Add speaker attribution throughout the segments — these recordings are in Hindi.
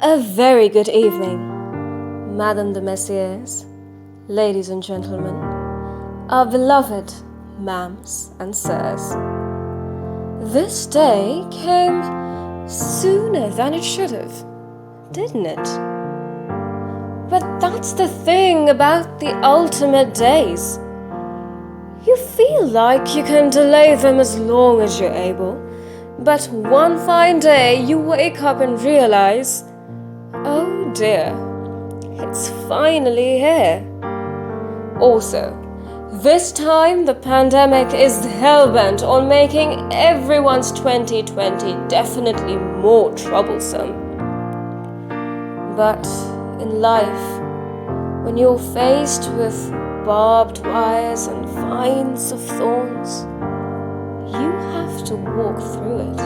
Speaker 1: A very good evening, Madame de Messieurs, ladies and gentlemen, our beloved ma'ams and sirs. This day came sooner than it should have, didn't it? But that's the thing about the ultimate days. You feel like you can delay them as long as you're able, but one fine day you wake up and realize, oh dear, it's finally here. Also, this time the pandemic is hellbent on making everyone's 2020 definitely more troublesome. But in life, when you're faced with barbed wires and vines of thorns, you have to walk through it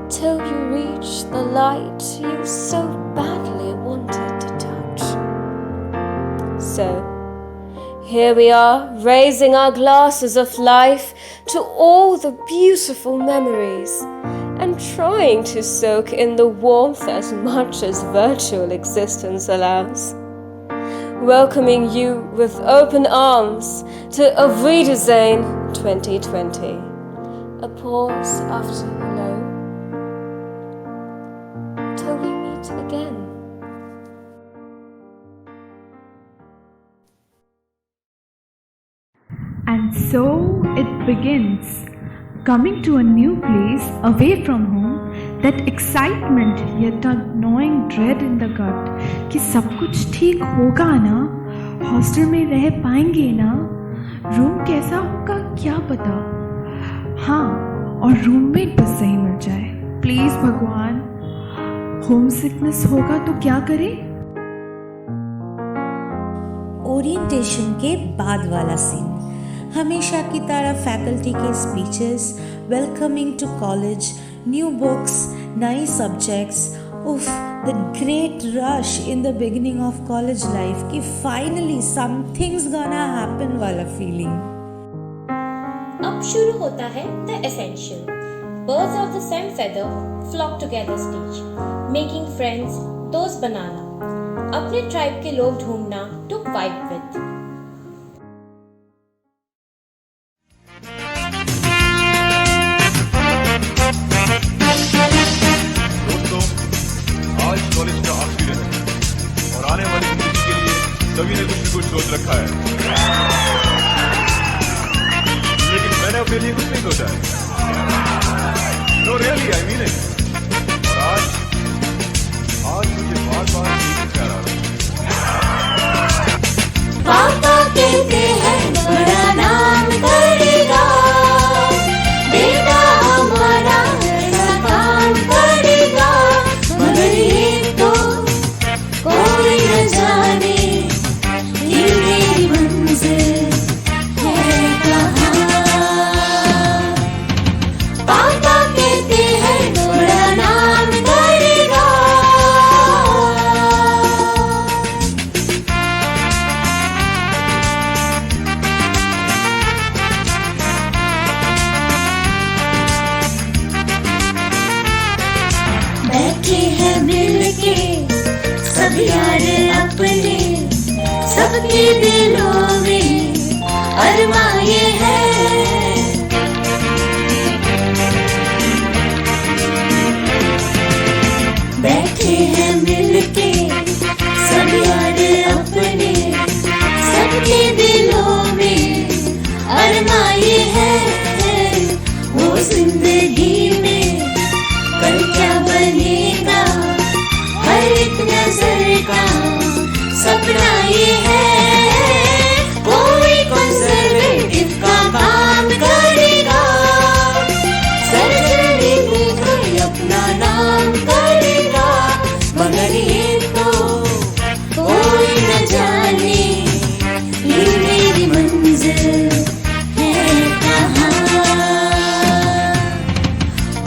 Speaker 1: till you reach the light you so badly wanted to touch. So, here we are, raising our glasses of life to all the beautiful memories and trying to soak in the warmth as much as virtual existence allows. Welcoming you with open arms to Auf Wiedersehen 2020. A pause after hello. Till we meet again.
Speaker 2: And so it begins. Coming to a new place, away from home, that excitement yet a gnawing dread in the gut कि सब कुछ ठीक होगा ना, हॉस्टल में रह पाएंगे ना, रूम कैसा होगा क्या पता, हाँ और रूममेट बस सही मिल जाए, प्लीज भगवान. होम सिकनेस होगा तो क्या करें?
Speaker 3: ओरिएंटेशन के बाद वाला सीन, हमेशा की तरह फैकल्टी के speeches, welcoming to college, new books, नए सब्जेक्ट्स, उफ the great rush in the beginning of college life कि फाइनली समथिंग्स गोना हैपन वाला फीलिंग.
Speaker 4: अब शुरू होता है the essential. Birds of the same feather flock together stage, making friends, दोस्त बनाना, अपने ट्राइब के लोग ढूंढना टू वाइब विद.
Speaker 5: सभी ने कुछ सोच रखा है, लेकिन मैंने अपने लिए कुछ नहीं सोचा है. No really I mean it. और आज मुझे बार-बार प्यार आ रहा है.
Speaker 3: पापा कहते हैं बड़ा नाम करेगा, बेटा हमारा ऐसा काम करेगा, मगर ये तो कोई न जाने मेरी मंजिल है कहाँ. पापा कहते हैं बड़ा नाम करेगा. बैठे हैं मिलके सब यार अपने, सबके दिलों में अरमाए हैं. बैठे हैं मिलके सब यार अपने, सबके दिलों में अरमाए हैं. वो जिंदगी में कल क्या बनेगा, हर एक नजर का सपना ये है. कोई कंजर्वेटिव का काम करेगा, सर्जरी में कोई अपना नाम करेगा, मगर ये तो कोई न जाने ये मेरी मंजिल है कहाँ.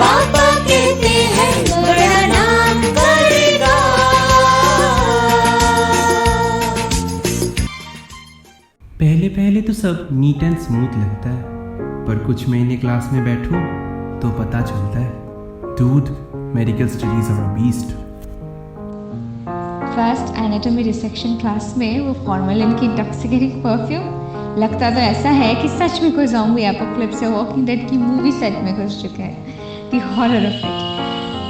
Speaker 3: पापा कहते हैं बड़ा नाम करेगा.
Speaker 6: पहले तो सब नीट एंड स्मूथ लगता है, पर कुछ महीने क्लास में बैठो तो पता चलता है दूध medical studies are a beast.
Speaker 7: First anatomy dissection class में वो फॉर्मेलिन की इंटॉक्सिकेटिंग परफ्यूम, लगता तो ऐसा है कि सच में कोई ज़ॉम्बी एपोकलिप्स से वॉकिंग डेड की मूवी सेट में घुस चुका है। The horror of it.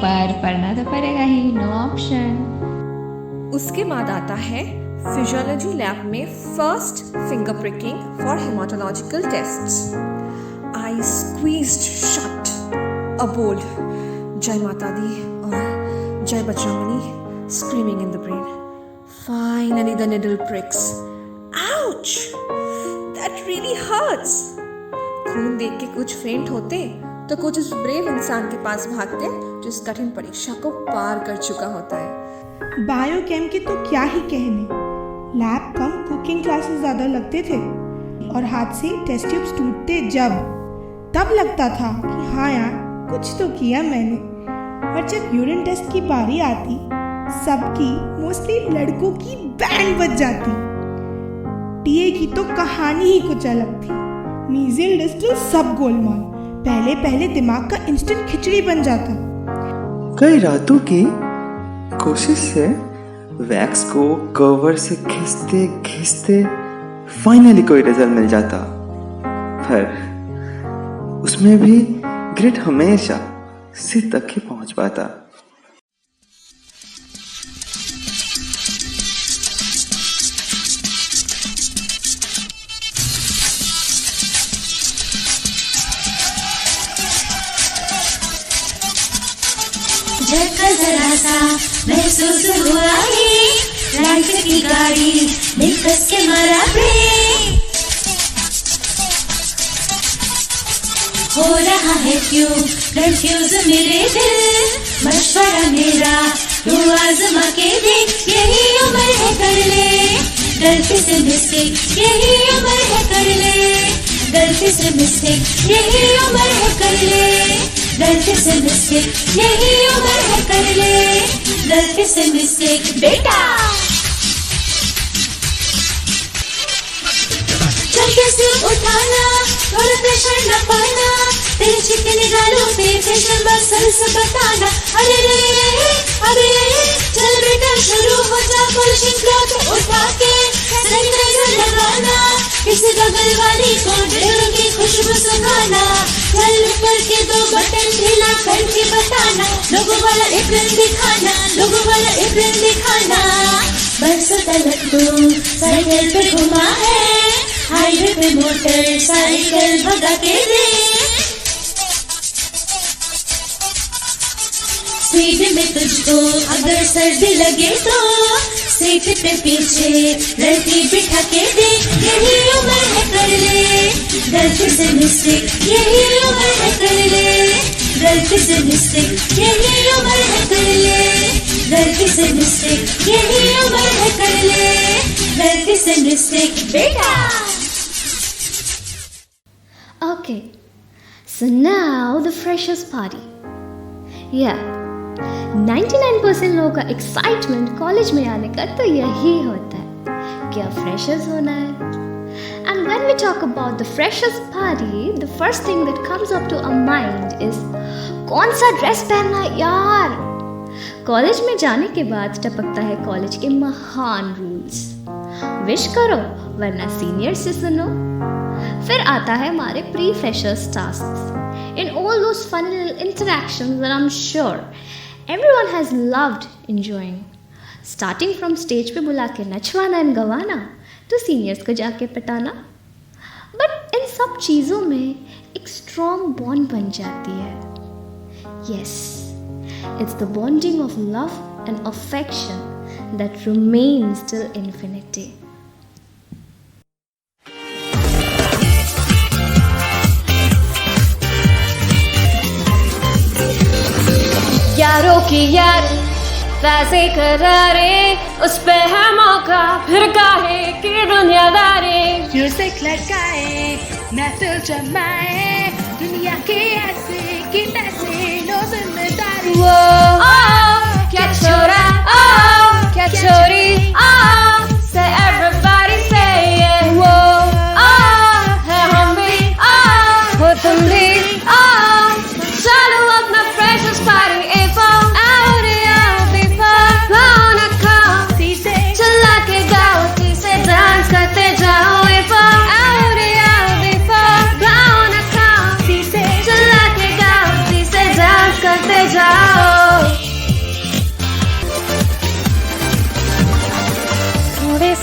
Speaker 7: पर पढ़ना तो पड़ेगा ही, नो ऑप्शन।
Speaker 1: उसके बाद आता है फिजियोलॉजी लैब में first finger pricking for haematological tests. I squeezed shut a bold जय माता दी और जय Bajrangbali screaming in the brain. Finally the needle pricks. Ouch! That really hurts. खून देख के कुछ फेंट होते तो कुछ उस ब्रेव इंसान के पास भागते जो इस कठिन परीक्षा को पार कर चुका होता है।
Speaker 8: बायोकेम के तो क्या ही कहने, लैब कम कुकिंग क्लासेस ज़्यादा लगते थे और हाथ से टेस्ट ट्यूब्स टूटते तब लगता था कि हाँ यार कुछ तो किया मैंने। और जब यूरिन टेस्ट की बारी आती, सबकी मोस्टली लड़कों की बैंड बज जाती। टीए की तो कहानी ही कुछ अलग थी। मीज़ल डिस्टिल सब गोलमाल, पहले दिमाग का इंस्टेंट खिचड़ी बन जाता।
Speaker 9: कई रातों की कोशिश से वैक्स को कवर से खींचते फाइनली कोई रिजल्ट मिल जाता, पर उसमें भी ग्रिड हमेशा सिर तक ही पहुंच पाता।
Speaker 3: झटका जरा सा महसूस हुआ ही, लाइफ की गाड़ी दिल कस के मारा ब्रेक। हो रहा है क्यों कंफ्यूज मेरे दिल, मशवरा मेरा तू आजमा के देख। यही उम्र है कर ले गलती से मिस्टेक, यही उम्र है कर ले गलती से मिस्टेक, यही उम्र है कर ले गलती से मिस्टेक, यही उम्र है कर ले गलती से मिस्टेक। बेटा चलके सिर उठाना, थोड़ा प्रेशर न पाना, तेरे चिकन गालों पे फैशन मसल से बताना। अरे अरे चल बेटा शुरू हो जा, पॉलिशिंग क्लॉथ उठा के सैनिटाइजर लगाना, किसी बगल वाली को ड्रिल की खुशबू सुखाना। चल ऊपर के 2 बटन ढीला करके बताना, लोगों वाला एप्रन दिखाना, लोगों वाला एप्रन दिखाना। बरसों तक तू साइकिल पे घुमा है, हाईवे पे मोटर साइकिल भगा के दे। स्पीड में तुझको अगर सर्दी लगे तो सीट पे पीछे लड़की बिठा के दे। यही उम्र है कर ले गलती से मिस्टेक, यही उम्र है कर ले गलती से मिस्टेक, यही उम्र है कर ले गलती से मिस्टेक, यही उम्र है कर ले गलती से मिस्टेक। बेटा
Speaker 10: Okay, so now the freshers party. Yeah, 99% लोगों का एक्साइटमेंट कॉलेज में आने का तो यही होता है कि अब फ्रेशर्स होना है। And when we talk about the freshers party, the first thing that comes up to our mind is कौन सा ड्रेस पहनना यार। कॉलेज में जाने के बाद टपकता है कॉलेज के महान रूल्स, विश करो वरना सीनियर से सुनो। फिर आता है हमारे pre freshers tasks. In all those fun little interactions that I'm sure everyone has loved enjoying, starting from stage पे बुला के नचवाना एंड गवाना तो सीनियर्स को जाके पटाना। बट इन सब चीज़ों में एक स्ट्रॉन्ग बॉन्ड बन जाती है। Yes, it's the bonding of love and affection that remains till infinity.
Speaker 1: यारों की यार वैसे करारे, उस पे है मौका फिर काहे की दुनियादारी।
Speaker 2: म्यूजिक लगाए महफिल जमाए, दुनिया के ऐसे की तैसे नो जिम्मेदारी।
Speaker 1: वो क्या छोरा क्या छोरी say everybody say it। वो है हम भी हो तुम भी चलो अपना freshers party info out before wanna come।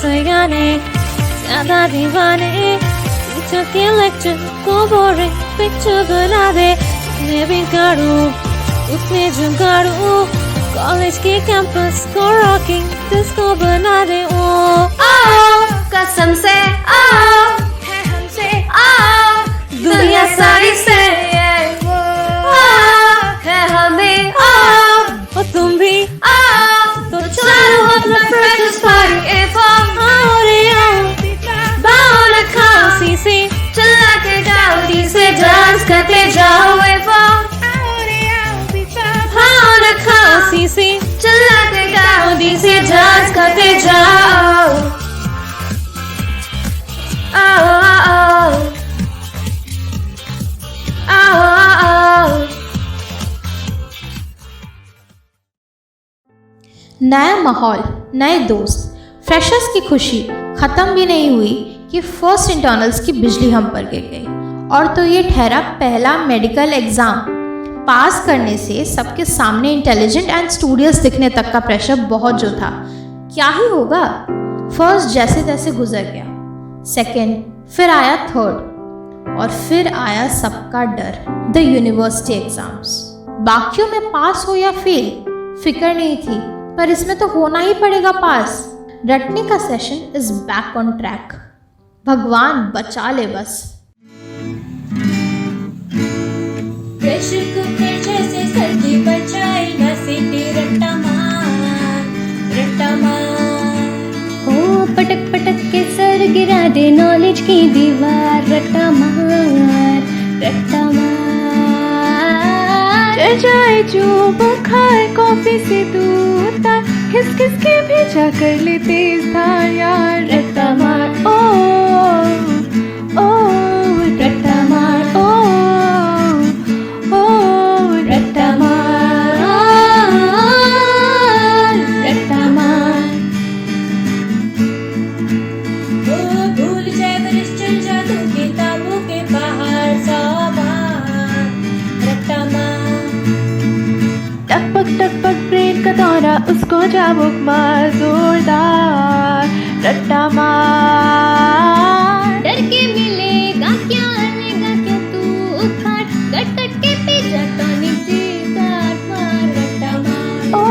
Speaker 1: सयाने ज्यादा दीवाने टीचर के लेक्चर को बोरिंग पिक्चर बना दे मैं भी करूँ उसमें जुगाड़ू कॉलेज के कैंपस को रॉकिंग डिस्को बना दे ओ कसम से है हमसे दुनिया सारी से है हमें और तुम भी तो चलो अपना freshers party if I'm bound to खांसी से चला के जाओ से डांस करते जाओ if I'm bound to खांसी से चला के जाओ से डांस करते जाओ
Speaker 11: नया माहौल, नए दोस्त, फ्रेशर्स की खुशी ख़त्म भी नहीं हुई कि फर्स्ट इंटरनल्स की बिजली हम पर गिर गई। और तो ये ठहरा पहला मेडिकल एग्ज़ाम। पास करने से सबके सामने इंटेलिजेंट एंड स्टूडियस दिखने तक का प्रेशर बहुत जो था। क्या ही होगा। फर्स्ट जैसे तैसे गुजर गया, सेकेंड, फिर आया थर्ड, और फिर आया सबका डर, द यूनिवर्सिटी एग्ज़ाम्स। बाकियों में पास हो या फेल फिक्र नहीं थी, पर इसमें तो होना ही पड़ेगा पास। रटने का session is back on track. भगवान बचा ले बस।
Speaker 4: प्रेशर कुकर जैसे सर की बचाई ना सीटी रट्टा मार
Speaker 10: ओ पटक पटक के सर गिरा दे नॉलेज की दीवार रट्टा मार
Speaker 2: चढ़ जाए जो बुखार कॉफी से दूर तक खिस खिस के भेजा कर ले तेज धार यार रट्टा मार ओ
Speaker 10: रट्टा मार
Speaker 2: ओ
Speaker 10: रट्टा मार रट्टा मार
Speaker 4: भूल जाए बरिश चल जा तू किताबों के बाहर सामान रट्टा मार
Speaker 2: टकपक ब्रेन का दौरा उसको जाबुक मार जोरदार रट्टा मार
Speaker 10: डर के मिलेगा क्या आनेगा क्या तू उखाड़ कट कट के पीछा तो निजी काट मार रट्टा मार
Speaker 2: ओ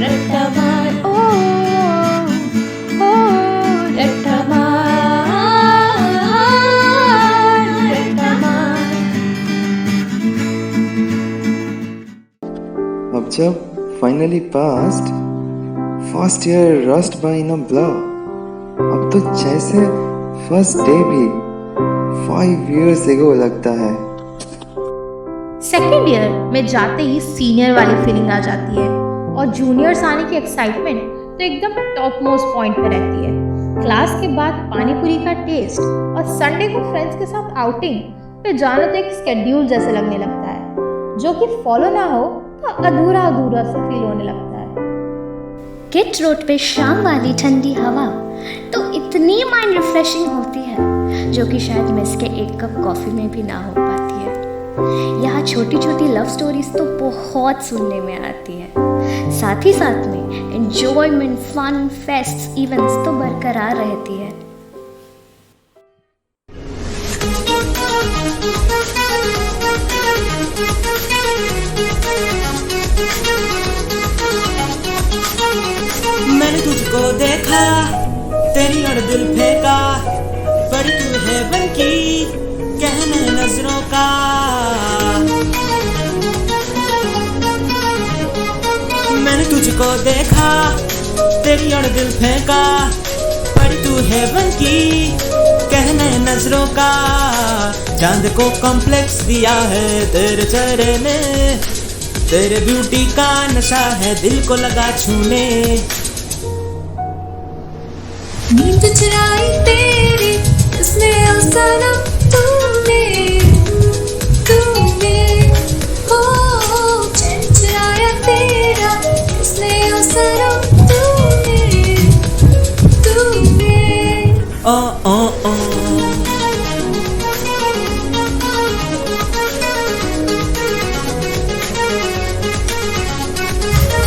Speaker 10: रट्टा मार
Speaker 2: रट्टा
Speaker 10: मार रट्टा मार
Speaker 9: अब जब finally passed, first year rushed by in a blur. अब तो जैसे फर्स्ट डे भी 5 years ago लगता है।
Speaker 11: सेकेंड ईयर में जाते ही सीनियर वाली फीलिंग आ जाती है, और जूनियर्स आने की एक्साइटमेंट तो एकदम टॉप मोस्ट पॉइंट पे रहती है। क्लास के बाद पानी पूरी का टेस्ट और संडे को फ्रेंड्स के साथ आउटिंग पे जाना तो एक स्केड्यूल जैसे लगने लगता है, जो कि फॉलो ना हो तो अधूरा अधूरा सा फील होने लगता है।
Speaker 10: किट रोड पे शाम वाली ठंडी हवा तो इतनी माइंड रिफ्रेशिंग होती है, जो कि शायद मिस के एक कप कॉफ़ी में भी ना हो पाती है। यहाँ छोटी छोटी लव स्टोरीज तो बहुत सुनने में आती है, साथ ही साथ में एंजॉयमेंट, फन, फेस्ट, इवेंट्स तो बरकरार रहती है।
Speaker 12: मैंने तुझको देखा, तेरी और दिल फेंका, बड़ी तू है बन की कहने नजरों का। मैंने तुझको देखा, तेरी और दिल फेंका, बड़ी तू है बन की कहने नजरों का। चांद को कॉम्प्लेक्स दिया है तेरे चेहरे ने, तेरे ब्यूटी का नशा है दिल को लगा छूने।
Speaker 13: नींद चुराई तेरी उसने अफसाना तूने हो चैन चुराया तेरा उसने अफसाना तूने
Speaker 12: ओ ओ ओ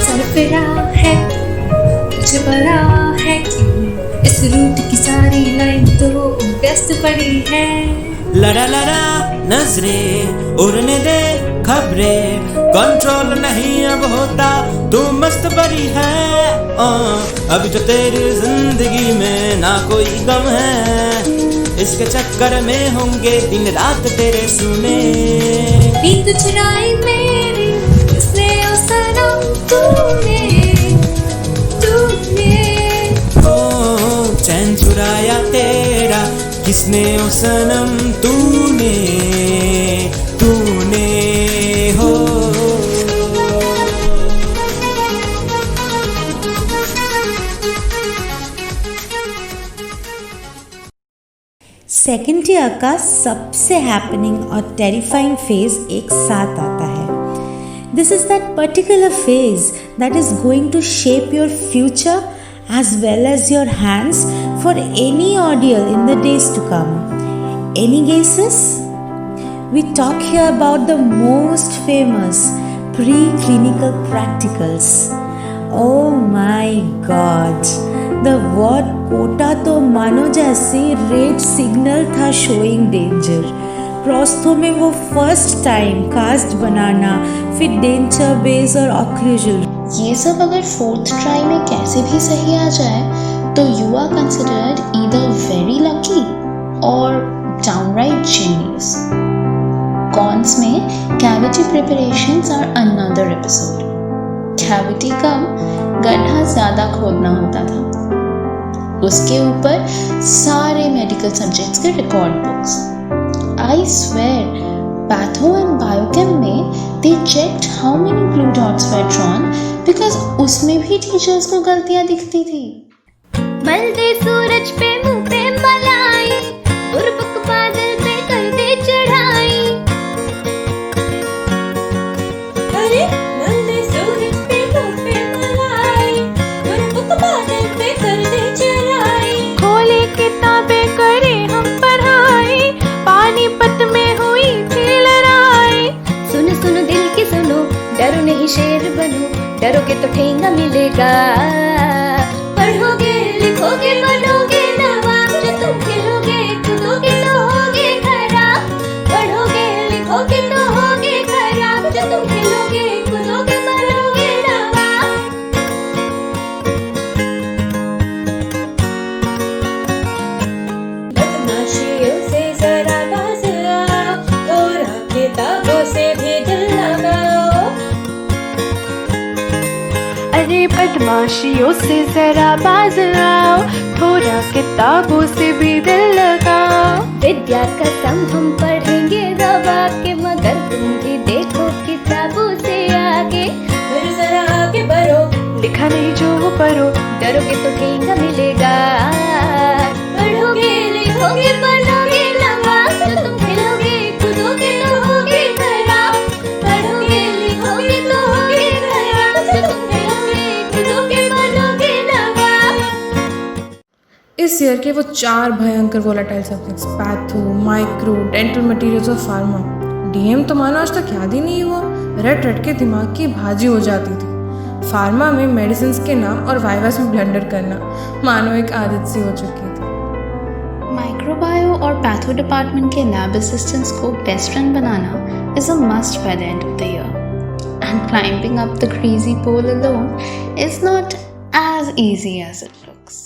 Speaker 13: सरफरा है मुझे पड़ा है क्यों इस रूट की सारी लाइन तो व्यस्त पड़ी है।
Speaker 12: लड़ा लड़ा नजरें उड़ने दे खबरें, कंट्रोल नहीं अब होता, तू मस्त परी है। अभी तो तेरी जिंदगी में ना कोई गम है, इसके चक्कर में होंगे दिन रात तेरे सुने।
Speaker 13: नींद चुराई मेरी किसने ओ सनम तूने, तूने
Speaker 12: ओ चैन चुराया तेरा किसने ओ सनम तूने, तूने हो।
Speaker 3: सेकेंड ईयर का सबसे हैपनिंग और टेरिफाइंग फेज एक साथ आता है। This is that particular phase that is going to shape your future as well as your hands for any ordeal in the days to come. Any guesses? We talk here about the most famous pre-clinical practicals. Oh my God! The word quota तो मानो जैसे रेड सिग्नल था showing danger. प्रोस्थो में वो फर्स्ट टाइम कास्ट बनाना, फिर डेंचर बेस और ऑक्लूजल,
Speaker 14: ये सब अगर फोर्थ ट्राई में कैसे भी सही आ जाए तो you are considered either very lucky or downright genius. Cons में cavity preparations are another episode. Cavity कम, गड्ढा ज़्यादा खोदना होता था। उसके ऊपर सारे मेडिकल सब्जेक्ट्स के record books. I swear patho and biochem में they checked how many blue dots were drawn because उसमें भी टीचर्स को गलतियां दिखती थी।
Speaker 10: मलदे सूरज पे मुंह पे मलाई, उर्बक बादल पे कर दे चढ़ाई।
Speaker 4: अरे मलदे सूरज पे मुंह पे मलाई, उर्बक बादल पे कर दे चढ़ाई।
Speaker 2: खोले किताबें करे हम पढ़ाई, पानीपत में हुई थी लड़ाई।
Speaker 10: सुनो सुनो दिल की सुनो, डरो नहीं शेर बनो, डरोगे तो ठेंगा मिलेगा। पढ़ोगे लिखोगे बनोगे नवाब, जो तुम खेलोगे कूदोगे तो होगे खराब। पढ़ोगे लिखोगे तो होगे खराब, जो तुम खेलोगे कूदोगे बनोगे नवाब।
Speaker 4: बदमाशियों से जरा बाज आओ, थोड़ा किताबों से भी दिल लगाओ।
Speaker 2: अरे बदमाशियों से जरा बाज आओ, थोड़ा किताबों से भी दिल लगाओ।
Speaker 10: विद्या कसम हम पढ़ेंगे दबा के, मगर तुम भी देखो किताबों से आगे।
Speaker 4: फिर जरा आगे बढ़ो,
Speaker 2: लिखा नहीं जो वो पढ़ो,
Speaker 10: डरोगे तो ठेंगा मिलेगा। पढ़ोगे लिखोगे बनोगे नवाब, जो तुम खेलोगे कूदोगे तो होगे खराब। पढ़ोगे लिखोगे तो होगे खराब, जो तुम खेलोगे कूदोगे बनोगे नवाब।
Speaker 15: इस ईयर के वो 4 भयंकर volatile subjects, patho, micro, dental materials और फार्मा। डीएम तो मानो आज तक याद ही नहीं हुआ, रट रट के दिमाग की भाजी हो जाती थी। फार्मा में मेडिसिन के नाम और वाइवास में ब्लंडर करना मानो एक आदत सी हो चुकी थी।
Speaker 14: माइक्रोबायो और पैथो डिपार्टमेंट के लैब असिस्टेंट्स को बेस्ट फ्रेंड बनाना is a must by the end of the year, and climbing up the crazy pole alone is not as easy as it looks.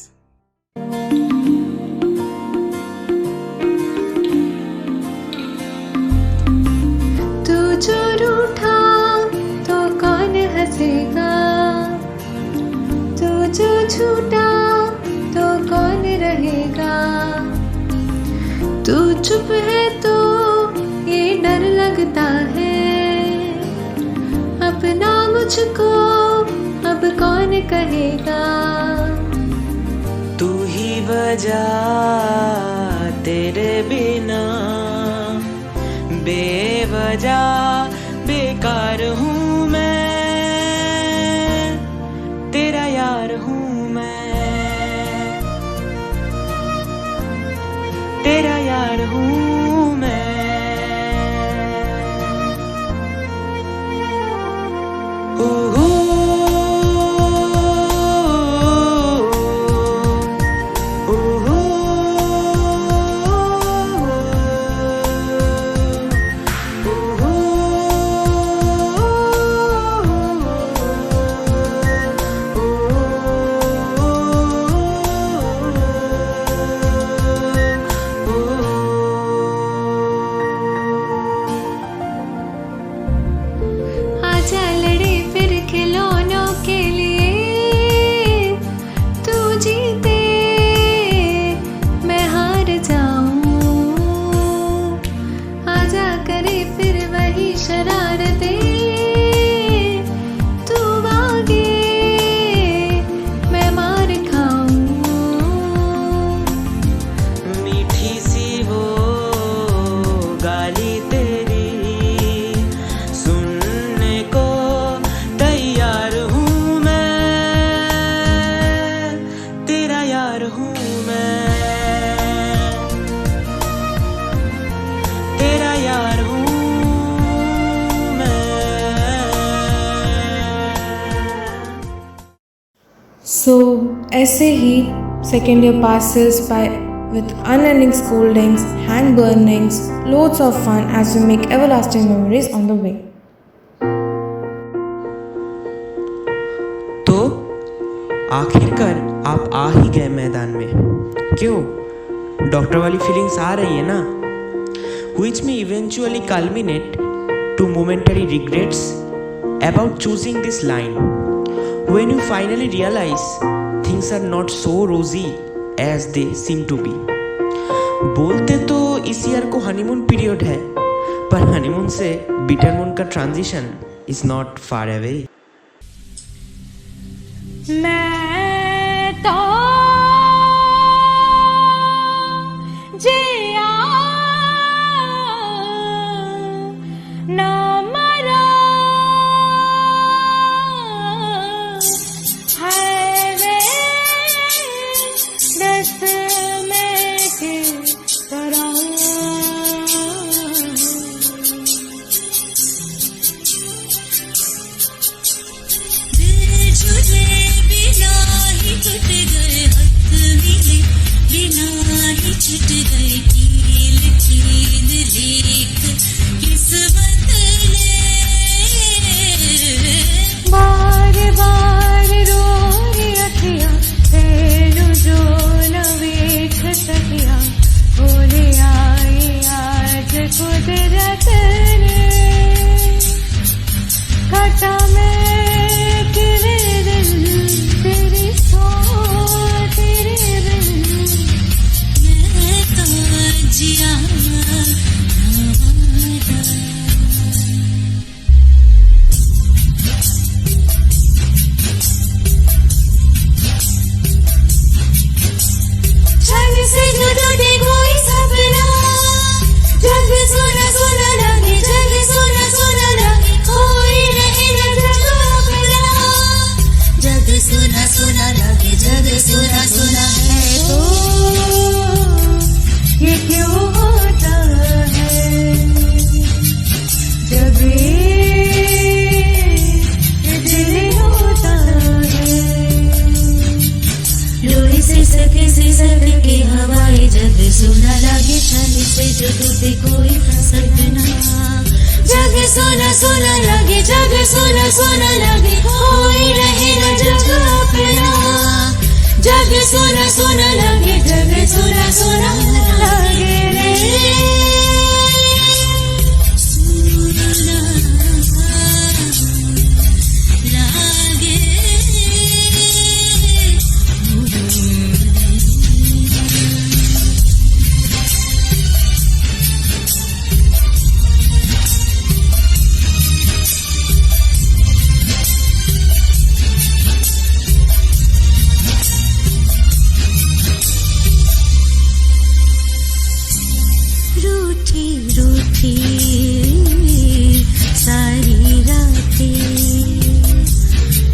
Speaker 2: तू जो रूठा तो कौन हंसेगा, तू जो झूठा तो कौन रहेगा। तू चुप है तो ये डर लगता है, अपना मुझको अब कौन कहेगा।
Speaker 12: तू ही वजह तेरे बिना बेवजह बेकार हूँ मैं, तेरा यार हूँ मैं, तेरा यार हूँ मैं। ओहो
Speaker 15: So ऐसे ही second year passes by with unending scoldings, hand burnings, loads of fun as we make everlasting memories on the way.
Speaker 12: तो आखिरकार आप आ ही गए मैदान में। क्यों? डॉक्टर वाली फीलिंग्स आ रही है ना? Which may eventually culminate to momentary regrets about choosing this line when you finally realize things are not so rosy as they seem to be. बोलते तो इस ईयर को हनीमून पीरियड है, पर हनीमून से बिटर मून का transition is not far away.
Speaker 16: मैं तो जिया ना मरा है वे दस में किस तरह
Speaker 17: छूट गए हाथ मिले बिना ही छूट गए कील कील लेख किस्मत ने
Speaker 16: बार बार रोई अखियां तेनू जो न वेख सकिया बोले आई आज कुदरत ने घटा में तेरे दिल तेरी सो तेरे बिन
Speaker 17: मैं तो जिया
Speaker 16: छन से जो टूटे कोई सपना जग सोना सोना लगे जग सोना सोना लगे कोई रहे न जग अपना
Speaker 17: जग सुना सुना लगे जग सुना सुना है
Speaker 16: तो ये क्यों होता है जब ये दिल होता है
Speaker 17: लोहे से सके हवाई जग सुना लगे छन से जो टूटे कोई सपना
Speaker 16: जग सोना सोना लगे जग सोना सोना लगे कोई रहे न जग अपना जग सोना सोना लगे जग सोना सोना लगे रे
Speaker 17: रूठी रूठी सारी रातें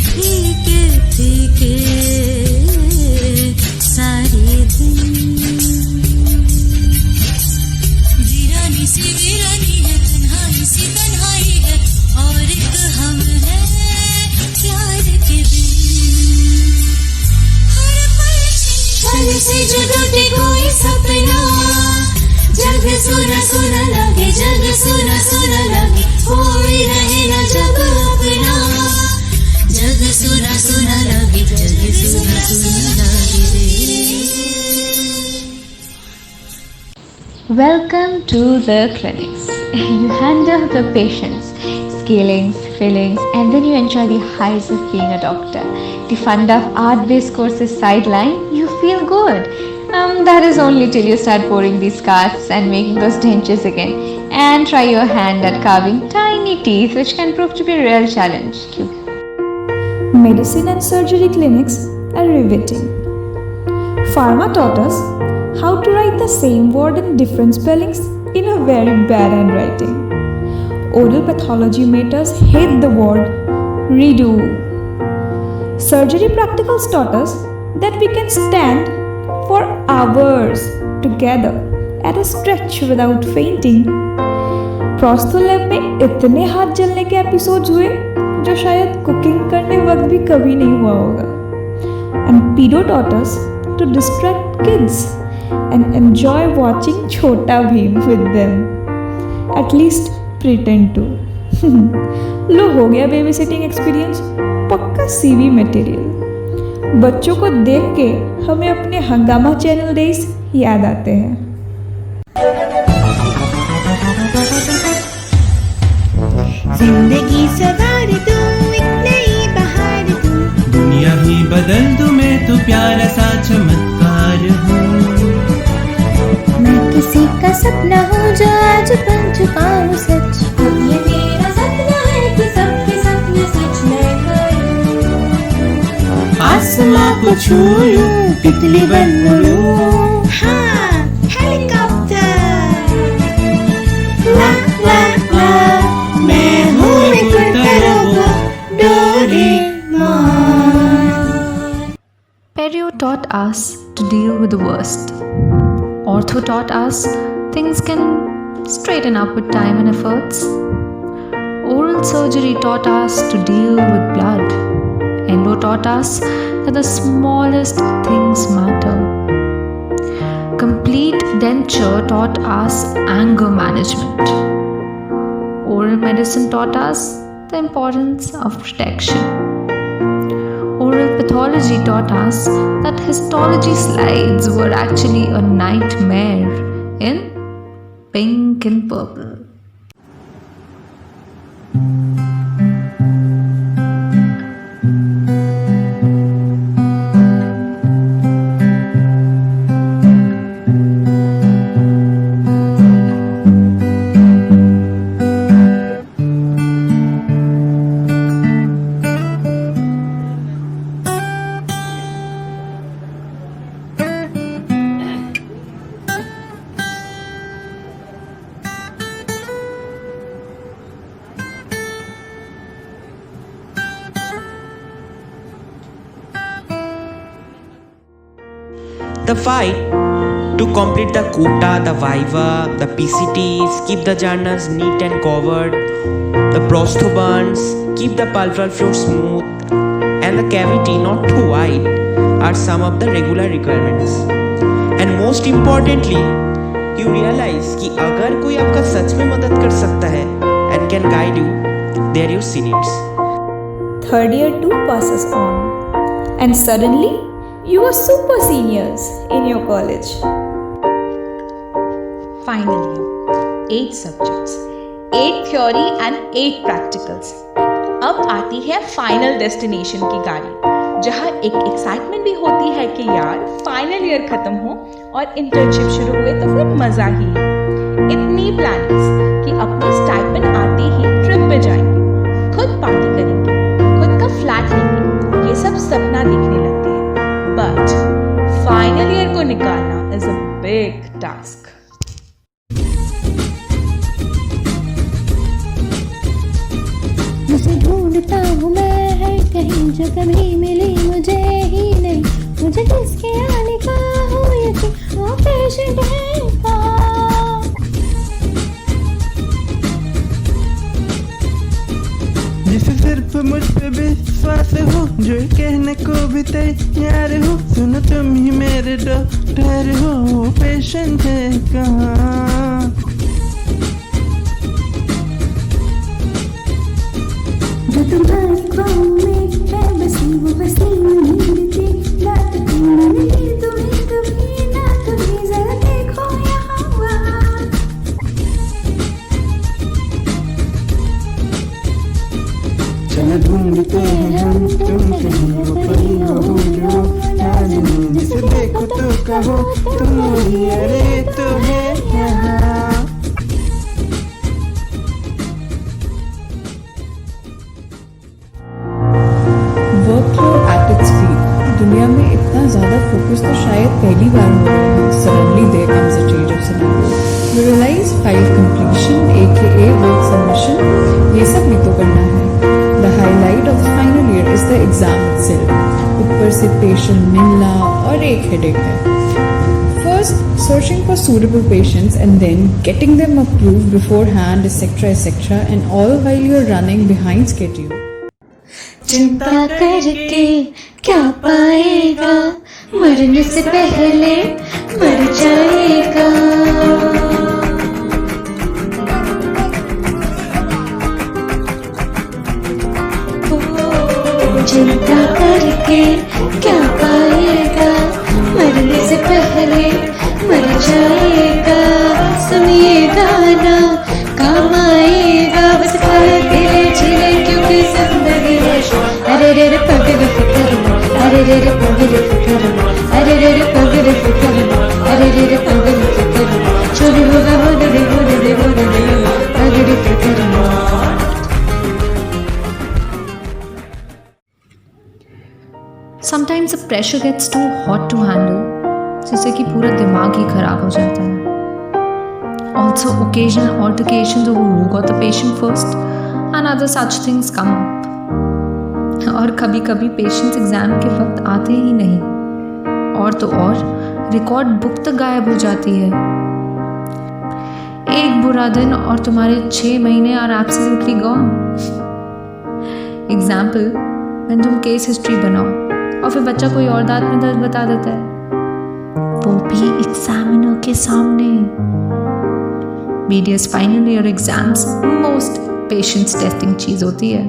Speaker 17: फीके फीके सारे दिन वीरानी सी वीरानी है तन्हाई सी तन्हाई है और एक हम है प्यार के बिन हर पल
Speaker 16: छन से जो टूटे कोई सपना जग सोना सोना लगे जग सोना सोना लगे कोई रहे न जग अपना
Speaker 17: जग सुना सुना लगे जग सुना सुना लगे।
Speaker 7: Welcome to the clinics. You handle the patients, scalings, fillings, and then you enjoy the highs of being a doctor. The fun of art-based courses sideline, you feel good. That is only till you start pouring these casts and making those dentures again, and try your hand at carving tiny teeth, which can prove to be a real challenge.
Speaker 18: Medicine and surgery clinics are riveting. Pharma taught us how to write the same word in different spellings in a very bad handwriting. Oral pathology made us hate the word redo. Surgery practicals taught us that we can stand for hours together at a stretch without fainting. Prostho lab में इतने हाथ जलने के एपिसोड्स हुए जो शायद कुकिंग करने वक्त भी कभी नहीं हुआ होगा. and pedo taught us to distract kids and enjoy watching Chhota Bheem with them. At least pretend to. लो हो गया बेबी सिटिंग एक्सपीरियंस, पक्का CV मटेरियल। बच्चों को देख के हमें अपने हंगामा चैनल डेज याद आते हैं।
Speaker 16: जिंदगी सवार दूं, एक नई बहार दूं,
Speaker 6: दुनिया ही बदल दूं, मैं तो प्यारा सा चमत्कार हूँ।
Speaker 16: मैं किसी का सपना हूँ जो आज बन चुका हूँ सच। अब ये मेरा सपना है कि सबके सपने सच मैं करूँ।
Speaker 12: आसमां को छू लूं, तितली बन उड़ूं।
Speaker 16: हाँ, हेलीकॉप्टर। ला ला ला, मैं हूँ एक robot, Doraemon.
Speaker 19: Perio taught us to deal with the worst. Ortho taught us things can straighten up with time and efforts. Oral surgery taught us to deal with blood. Endo taught us that the smallest things matter. Complete denture taught us anger management. Oral medicine taught us the importance of protection. Oral pathology taught us that histology slides were actually a nightmare in pink and purple.
Speaker 12: The fight to complete the quota, the viva, the PCTs, keep the journals neat and covered, the prosthobuns, keep the pulpal floor smooth, and the cavity not too wide are some of the regular requirements. And most importantly, you realize कि अगर कोई आपका सच में मदद कर सकता है and can guide you, they are your seniors.
Speaker 18: Third year 2 passes on, and suddenly you are super seniors in your college.
Speaker 20: Final year, 8 subjects, 8 theory and 8 practicals. अब आती है फाइनल डेस्टिनेशन की गाड़ी, जहाँ एक एक्साइटमेंट भी होती है कि यार फाइनल ईयर खत्म हो और इंटर्नशिप शुरू हुए तो फिर मजा ही है। इतनी प्लानिंग्स कि अपनी स्टाइपेंड आते ही ट्रिप पे जाएंगे, खुद पार्टी करेंगे, खुद का फ्लैट लेंगे, ये सब सपना दिखने लगते हैं। बट फाइनल ईयर को निकालना इज अ बिग टास्क।
Speaker 16: मुझे ढूंढता हूँ मैं हर कहीं, जो कभी मिली मुझे ही नहीं। मुझे किसके आने का हो यकीन, वो पेशेंट है कहाँ?
Speaker 21: जिसे सिर्फ मुझ पे विश्वास हो, जो कहने को भी तैयार हो, सुनो तुम ही मेरे डॉक्टर हो, वो पेशेंट है कहाँ?
Speaker 16: जो तुम्हारी ख्वाबों में है बसी, वो बसी नींद की रात को मिली तुम्हें कभी ना कभी, जरा देखो यहाँ वहाँ।
Speaker 21: चलो ढूंढते हैं हम तुम कहीं, वो कहीं हो भूलो लाजमी, जिसे देखो तो कहो तुम वही, अरे तो है यहाँ।
Speaker 22: दुनिया में इतना ज़्यादा फोकस तो शायद पहली बार हो रहा है। Suddenly there comes a change of scenario. We realize file completion, aka work submission, ये सब भी तो करना है। The highlight of the final year is the exam itself. ऊपर से patient मिलना और एक headache है। First, searching for suitable patients and then getting them approved beforehand, etc., and all while you're running behind schedule.
Speaker 16: चिंता करके
Speaker 10: क्या पाएगा, मरने से पहले मर जाएगा। चिंता करके क्या पाएगा, मरने से पहले मर जाएगा। सुनिए गाना काम आएगा, बस खाते जिले क्योंकि जिंदगी है। अरे रे रे पगल फिकर, अरे रे रे पगल फिकर, अरे रे रे पगल फिकर, अरे रे रे पगल फिकर। जो भी होगा होने दे, होने दे, होने दे, पगल फिकर।
Speaker 19: Sometimes the pressure gets too hot to handle, जिससे कि पूरा दिमाग ही खराब हो जाता है. Also, occasional altercations over who got the patient first and other such things come up. और कभी कभी पेशेंट्स एग्जाम के वक्त आते ही नहीं, और तो और रिकॉर्ड बुक तक गायब हो जाती है. एक बुरा दिन और तुम्हारे 6 महीने are absolutely gone. Example, when तुम केस हिस्ट्री बनाओ और फिर बच्चा कोई और दांत में दर्द बता देता है, वो भी एग्जामिनर के सामने. BDS final year exams most patience testing चीज होती है.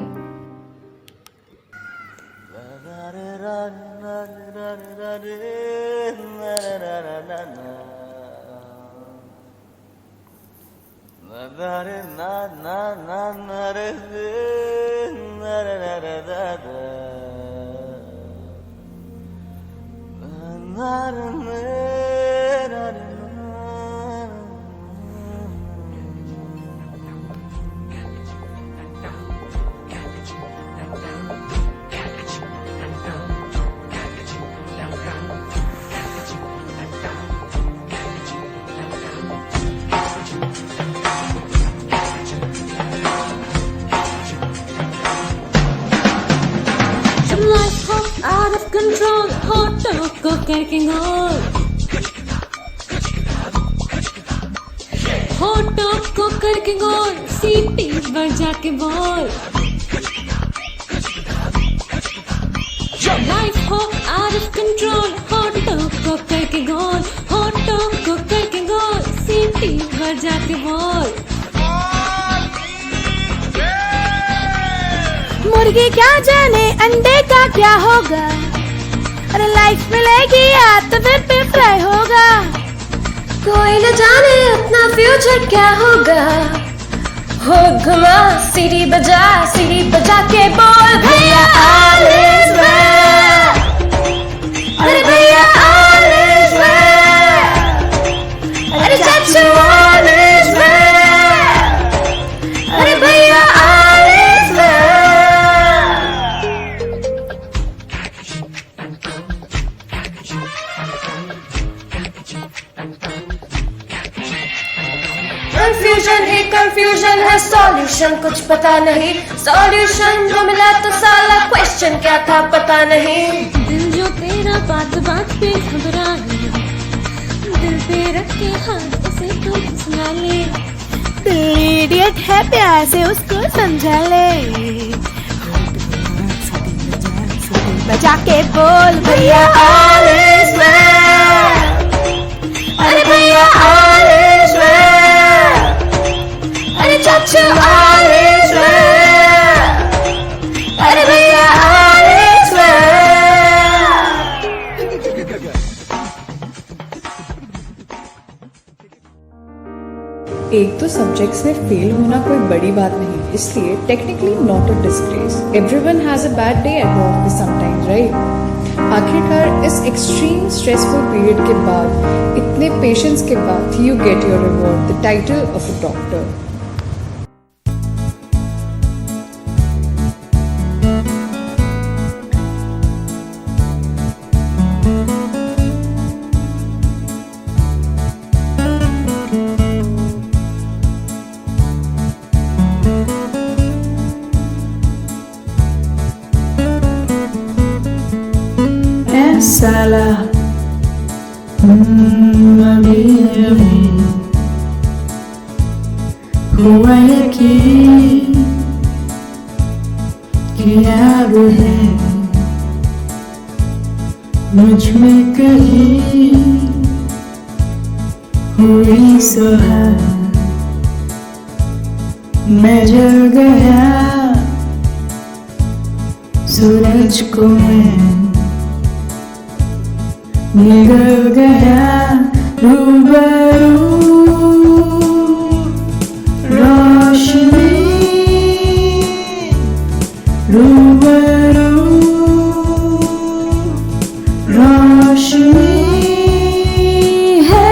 Speaker 16: Out of control, hot dog को करके गोल, hot dog को करके गोल, सीटी बजा के बोल. Life हो out of control, hot dog को करके गोल, hot dog को करके गोल, सीटी बजा के बोल.
Speaker 11: मुर्गी क्या जाने अंडे का क्या होगा, अरे लाइफ मिलेगी या तो फिर फ्राई होगा.
Speaker 1: कोई न जाने अपना फ्यूचर क्या होगा. हो घुमा सीढ़ी बजा के बोल, भैया all is well. अरे भैया all is well. अरे चाचू all is well. अरे भैया all is well. Confusion he confusion है, सॉल्यूशन कुछ पता नहीं. सॉल्यूशन जो मिला तो साला क्वेश्चन क्या था पता नहीं.
Speaker 16: दिल जो तेरा बात बात पे घबराए, दिल पे रख के हाथ उसे तू सुना ले.
Speaker 11: दिल इडियट है, प्यार से उसको समझा ले. बजा के बोल, भैया
Speaker 1: all is well. अरे भैया all is well. अरे चाचू all is well. अरे भैया all is well.
Speaker 22: एक तो सब्जेक्ट्स में फेल होना कोई बड़ी बात नहीं, इसलिए technically not a disgrace. Everyone has a bad day at work sometimes, right? आखिरकार इस एक्सट्रीम स्ट्रेसफुल पीरियड के बाद, इतने पेशेंस के बाद, you get your reward, the title of a doctor.
Speaker 21: Salah, हुआ यकीन कि अब है मुझ में कहीं हुई सुहार, मैं जल गया सूरज को मैं निगल गया रूबरू रोशनी रूबरू रोशनी है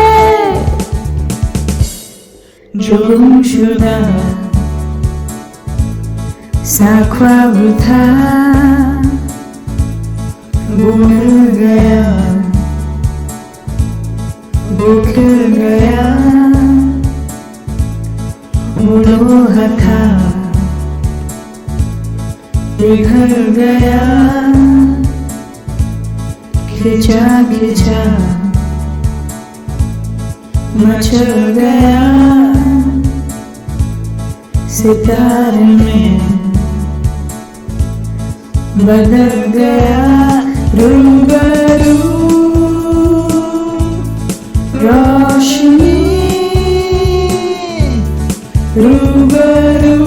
Speaker 21: जो गुमशुदा सा ख्वाब था वो मिल गया वो खिल गया वो लोहा था पिघल गया खिंचा खिंचा मचल गया सितारे में बदल गया रूबरू रोशनी रूबरू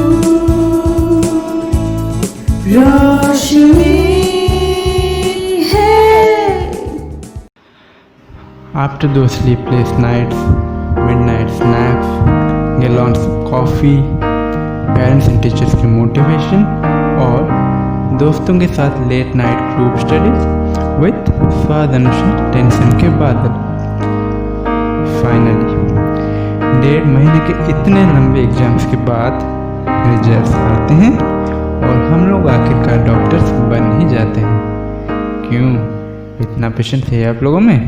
Speaker 21: रोशनी है।
Speaker 6: After those sleepless nights, midnight snacks, gallons of coffee, parents and teachers की motivation और दोस्तों के साथ late night group studies with स्वाद अनुसार टेंशन के बादल। फाइनली 1.5 महीने के इतने लंबे एग्जाम्स के बाद रिजल्ट्स आते हैं और हम लोग आखिरकार डॉक्टर्स बन ही जाते हैं। क्यों इतना पेशेंस है आप लोगों में?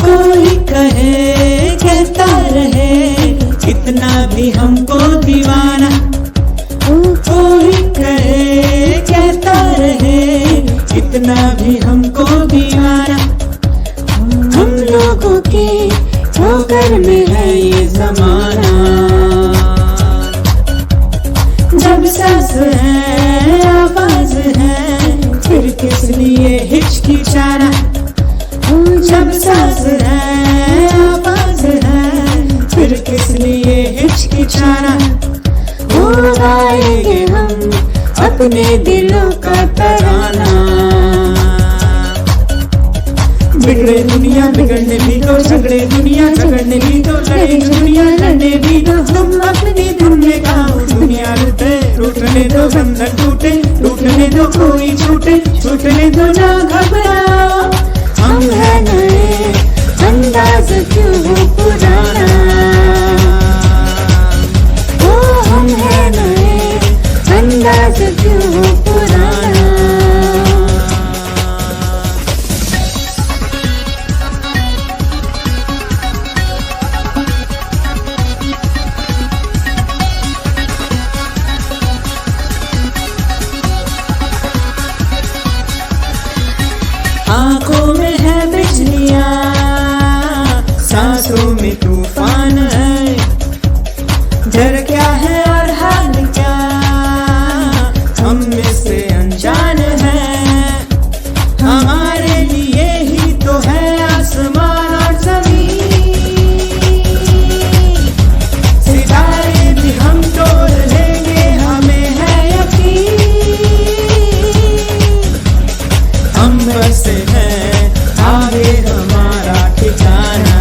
Speaker 12: कोई कहे कहता रहे इतना भी हमको दीवाना, कोई कहे कहता रहे इतना भी हमको दीवाना। हम लोगों के ठोकर में है ये जमाना, जब सांस है आवाज है फिर किस लिए हिचकिचाना। जब सांस है आवाज है फिर किस लिए हिचकिचाना। हो गाएंगे हम अपने दिलों का तराना। बिगड़े दुनिया बिगड़ने भी दो, झगड़े दुनिया झगड़ने भी दो, लड़े दुनिया लड़ने भी दो। तुम अपनी धुन में गाओ दुनिया लूटे, रूठने दो बंधन टूटे, टूटने दो कोई छूटे, छूटने दो ना घबराओ। हम है नए अंदाज क्यों हो पुराना, ओ हम है नए अंदाज क्यों हो पुराना। आंखों में है बिजलियां, सांसों में तूफान है। डर क्या है और हाल क्या हम में से अनजान है। हमारे लिए ही तो है आसमान और जमीन, सितारे भी हम तोड़ लेंगे हमें है यकीन। हम बसे हैं आगे हमारा ठिकाना,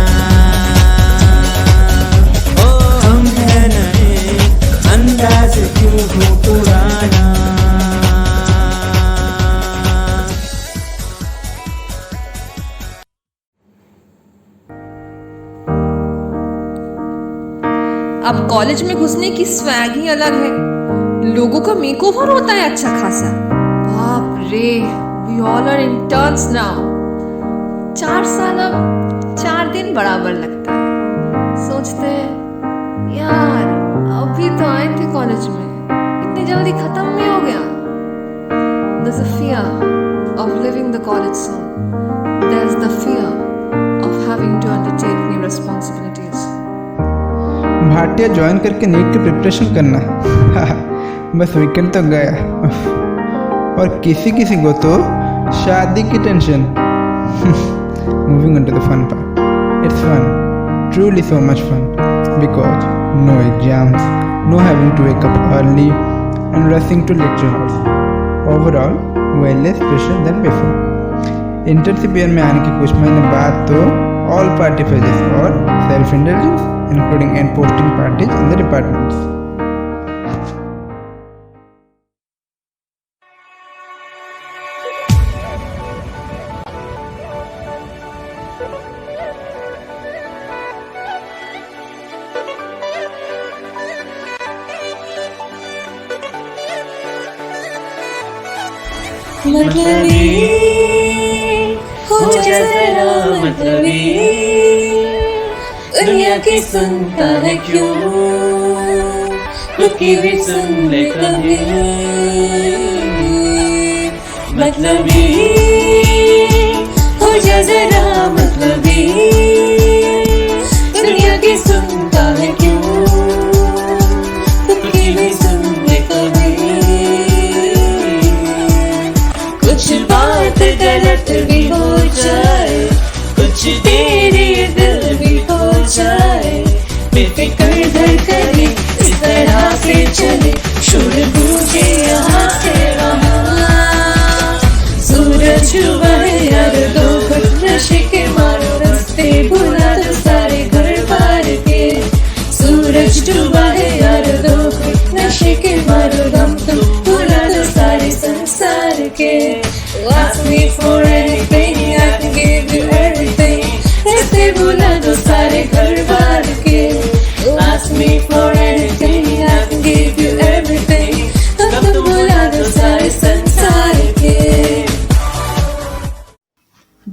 Speaker 12: ओ हम है नए अंदाज क्यों हो पुराना।
Speaker 5: अब कॉलेज में घुसने की स्वैग ही अलग है। लोगों का मेकओवर होता है अच्छा खासा। बाप रे, we all are interns now. 4 साल अब 4 दिन बराबर लगता है। सोचते हैं यार अभी तो आए थे कॉलेज में, इतनी जल्दी खत्म भी हो गया। there's a fear of living the college soul. There's the fear of having to undertake new responsibilities.
Speaker 6: Bhatia join करके नीट की प्रिपरेशन करना बस वीकेंड तो गया। और किसी किसी को तो शादी की tension. Moving on to the fun part. It's fun, truly so much fun, because no exams, no having to wake up early and rushing to lecture halls. Overall, way less pressure than before. Internship year में आने के कुछ महीने बाद तो all party phases और self-indulgence, including end posting parties in the departments.
Speaker 16: मतलबी हो जा जरा मतलबी, दुनिया की सुनता है क्यों, खुद की भी सुन ले कभी। मतलबी हो जा जरा मतलबी, दुनिया की सुनता है क्यों, खुद की भी सुन ले कभी। कुछ बात गलत भी हो जाए, कुछ तेरे दिल भी हो जाए, बेफिक्र धड़कने इस तरह से चले, शोर गूंजे यहाँ से वहाँ। सूरज डूबा है यार, दो घुट नशे के मारो, रास्ते भुला दो सारे घर बार के। सूरज डूबा है यार, दो घुट नशे के मारो, गम तुम भुला दो सारे संसार के। Ask me for anything, I can give you everything. रास्ते भुला दो सारे घर बार के। Ask me for anything, I can give you everything. गम तुम भुला दो सारे संसार के।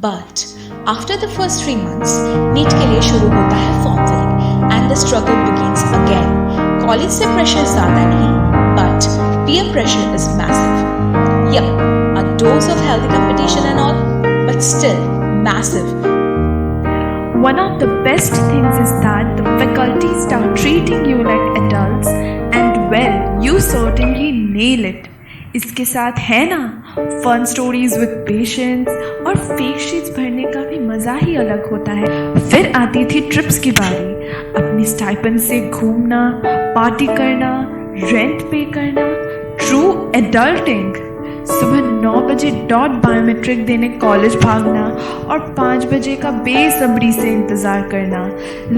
Speaker 20: But after the first 3 months, NEET के लिए शुरू होता है form filling and the struggle begins again. College से प्रेशर ज़्यादा नहीं, but peer pressure is massive. Yup, a dose of healthy competition and all, but still massive.
Speaker 2: One of the best things is that the faculty start treating you like adults, and well, you certainly nail it. इसके साथ है ना फन स्टोरीज विद पेशेंस, और फेक शीट्स भरने का भी मज़ा ही अलग होता है। फिर आती थी ट्रिप्स की बारी, अपनी स्टाइपेंड से घूमना, पार्टी करना, रेंट पे करना, ट्रू एडल्टिंग। सुबह 9 बजे डॉट बायोमेट्रिक देने कॉलेज भागना और 5 बजे का बेसब्री से इंतज़ार करना।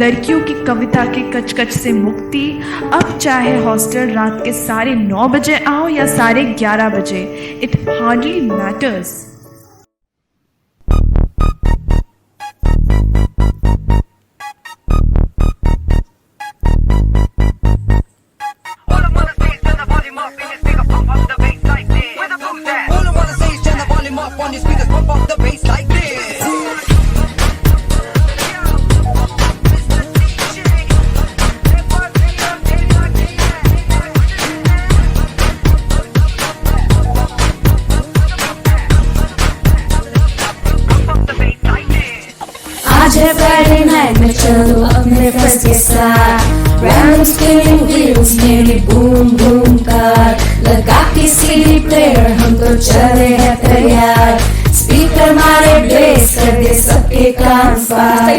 Speaker 2: लड़कियों की कविता के कचकच से मुक्ति, अब चाहे हॉस्टल रात के 9:30 बजे आओ या 11:30 बजे, इट हार्डली मैटर्स।
Speaker 16: आज है फ्राइडे नाइट में चलो अपने फ्रेंड्स के साथ, रैंडम स्पिनिंग व्हील्स मेरी बूम बूम कार, लगा के सीडी प्लेयर हम तो चले हैं तैयार, स्पीकर मारे ब्लेस कर दे सबके कान फाड़।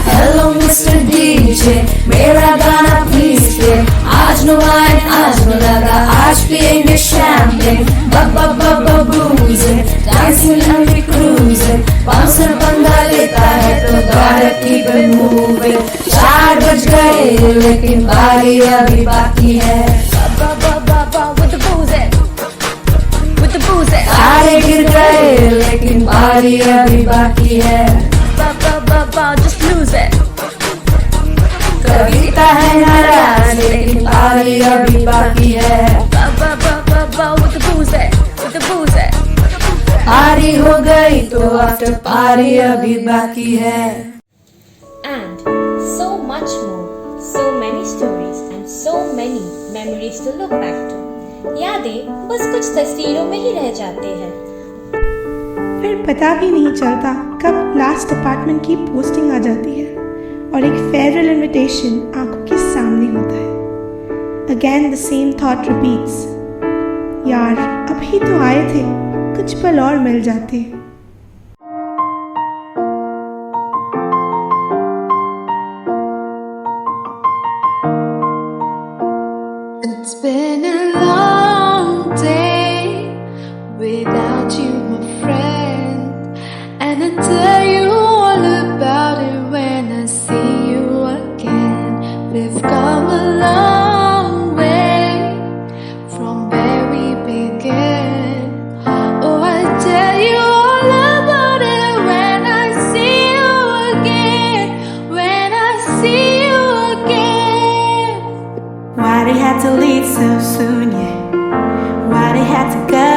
Speaker 16: हेलो मिस्टर डीजे मेरा गाना प्लीज प्ले, आज नो वाइन आज नो लगा, आज पिएंगे शैम्पेन, बब्बा बब्बा बूजे dancing and we cruising, bouncer पंगा लेता है तो gotta keep it moving। 4 बज गए लेकिन बारी अभी बाकी है, सारे गिर गए लेकिन बारी अभी बाकी है, कविता है नाराज लेकिन बारी अभी बाकी है, पारी हो गई तो आफ्टर पारी अभी बाकी है।
Speaker 4: And so much more, so many stories and so many memories to look back to. यादें बस कुछ तस्वीरों में ही रह जाते हैं।
Speaker 8: फिर पता भी नहीं चलता कब लास्ट अपार्टमेंट की पोस्टिंग आ जाती है और एक फेयरवेल इनविटेशन आंखों के सामने होता है। Again the same thought repeats, यार अभी तो आए थे, कुछ पल और मिल जाते।
Speaker 9: It's been a long day without you, my friend, and I'll tell you all about it when I see you again. We've come a long way from where we began. Oh, I'll tell you all about it when I see you again, when I see you again.
Speaker 3: Why they had to leave so soon, yeah? Why they had to go?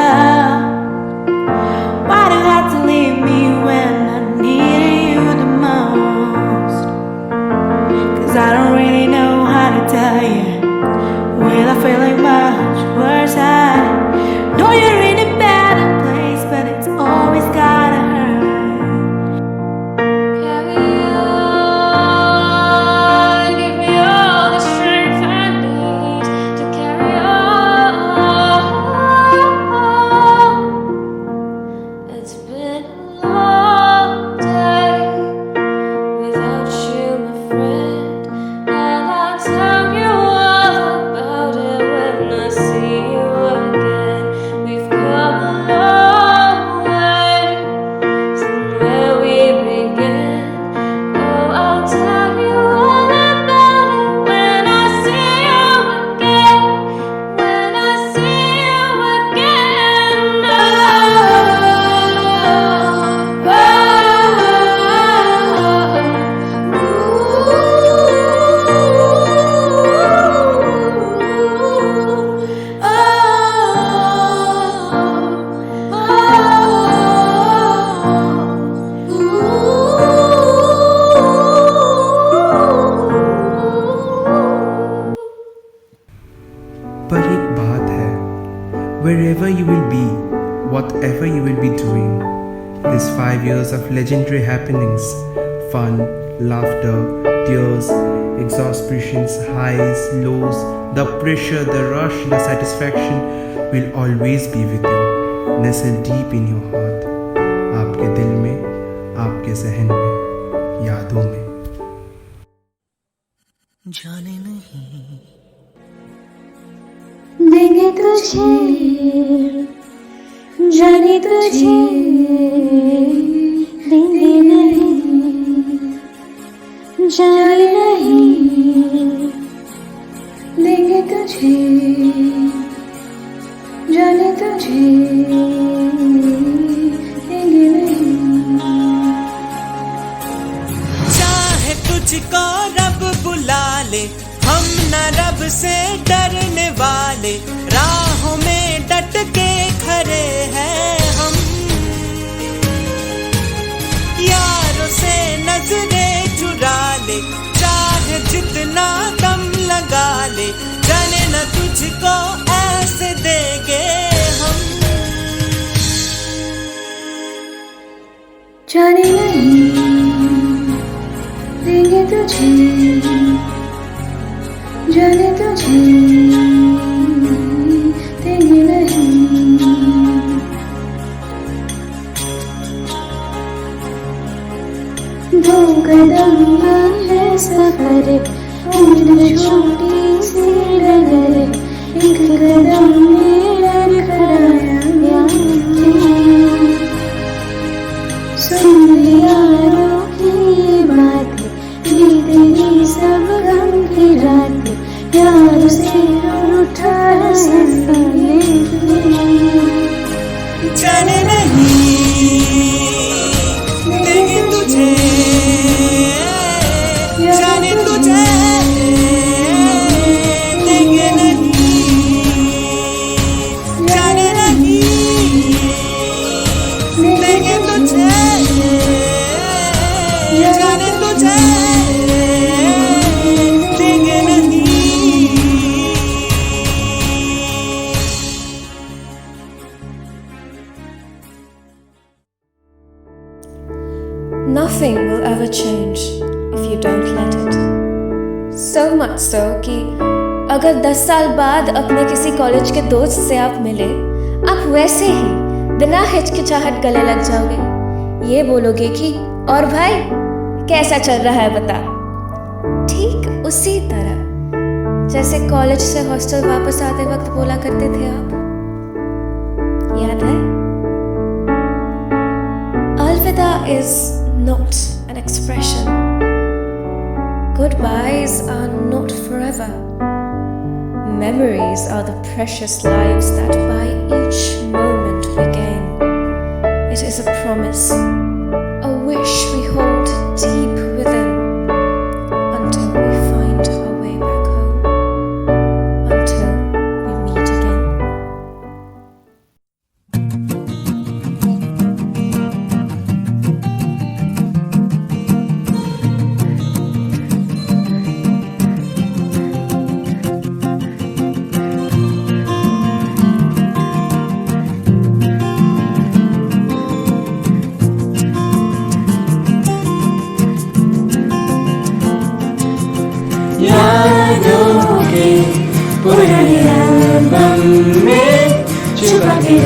Speaker 3: Why they had to leave me when I needed you the most? 'Cause I don't really know how to tell you without feeling much worse. I know you're in a better place, but it's always gotta hurt.
Speaker 9: Carry on, give me all the strength I need to carry on. It's been a long day without you, my friend, and I'll tell you all about it when I see you again. We've come a long way from where we began. Oh, I'll tell you all about it when I see you again, when I see you again.
Speaker 21: पर एक बात है, wherever you will be, whatever you will be doing, these 5 years of legendary happenings, fun, laughter, tears, exasperations, highs, lows, the pressure, the rush, the satisfaction will always be with you, nestled deep in your heart, आपके दिल में, आपके ज़हन में, यादों में।
Speaker 12: जाने नहीं
Speaker 9: देंगे तुझे, जाने तुझे देंगे नहीं, जाने नहीं देंगे तुझे, जाने तुझे देंगे नहीं।
Speaker 12: चाहे तुझको रब बुला ले, हम न रब से डरने वाले, राहों में डट के खड़े हैं हम। यारों से नजरें चुरा ले, चाहे जितना दम लगा ले, जाने न तुझको ऐसे देंगे हम।
Speaker 9: जाने नहीं देंगे तुझे, जाने तुझे देंगे नहीं। दो कदम है सफर, उम्र छोटी सी डगर, एक कदम मेरा खड़ा सुन लिया की बात, बीतेगी सब गम की रात, यार से उठा सफर।
Speaker 12: जाने नहीं देंगे तुझे, जाने तुझे देंगे नहीं, जाने नहीं देंगे तुझे, जाने तुझे देंगे नहीं।
Speaker 1: nothing will ever change if you don't let it. So much so कि अगर 10 साल बाद अपने किसी कॉलेज के दोस्त से आप मिले, आप वैसे ही बिना हिचकिचाहट गले लग जाओगे। ये बोलोगे कि और भाई कैसा चल रहा है बता। ठीक उसी तरह जैसे कॉलेज से हॉस्टल वापस आते वक्त बोला करते थे आप, याद है? अलविदा is not an expression. Goodbyes are not forever. Memories are the precious lives that by each moment we gain. It is a promise, a wish we hold deep within until we find our way back home, until we meet again.
Speaker 12: यादों के पुराने एल्बम में छुपा के